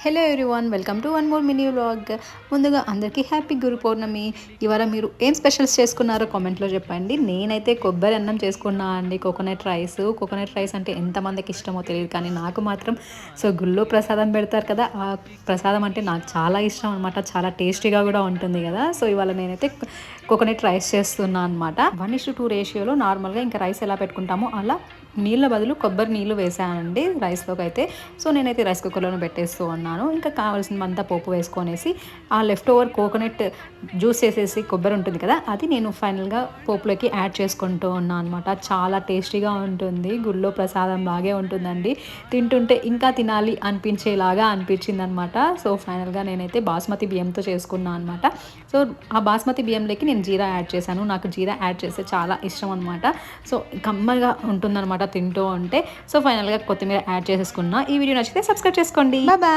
Hello everyone, welcome to one more mini vlog. ముందుగా అందరికీ happy గురు పౌర్ణమి. ఇవాళ మీరు ఏం స్పెషల్స్ చేసుకున్నారో కామెంట్లో చెప్పండి. నేనైతే కొబ్బరి అన్నం చేసుకున్నా అండి, కోకోనట్ రైస్ అంటే ఎంతమందికి ఇష్టమో తెలియదు, కానీ నాకు మాత్రం గుళ్ళో ప్రసాదం పెడతారు కదా, ఆ ప్రసాదం అంటే నాకు చాలా ఇష్టం అనమాట. చాలా టేస్టీగా కూడా ఉంటుంది కదా. ఇవాళ నేనైతే కోకోనట్ రైస్ చేస్తున్నా అనమాట. 1:2 రేషియోలో నార్మల్గా ఇంకా రైస్ ఎలా పెట్టుకుంటామో అలా నీళ్ళ బదులు కొబ్బరి నీళ్ళు వేసానండి రైస్లోకి అయితే. నేనైతే రైస్ కుక్కర్లోనే పెట్టేస్తూ ఉన్నాను. ఇంకా కావాల్సినంత పోపు వేసుకొనేసి ఆ లెఫ్ట్ ఓవర్ కోకోనట్ జ్యూస్ వేసేసి, కొబ్బరి ఉంటుంది కదా, అది నేను ఫైనల్గా పోపులోకి యాడ్ చేసుకుంటూ ఉన్నాను అనమాట. చాలా టేస్టీగా ఉంటుంది, గుళ్ళో ప్రసాదం లాగే ఉంటుందండి. తింటుంటే ఇంకా తినాలి అనిపించేలాగా అనిపించింది అనమాట. ఫైనల్గా నేనైతే బాస్మతి బియ్యంతో చేసుకున్నాను అనమాట. ఆ బాస్మతి బియ్యంలోకి నేను జీరా యాడ్ చేశాను. నాకు జీరా యాడ్ చేస్తే చాలా ఇష్టం అనమాట. కమ్మగా ఉంటుందన్నమాట తింటూ ఉంటే. ఫైనల్గా కొత్తిమీర యాడ్ చేసేసుకున్నా. ఈ వీడియో నచ్చితే సబ్స్క్రైబ్ చేసుకోండి. Bye bye.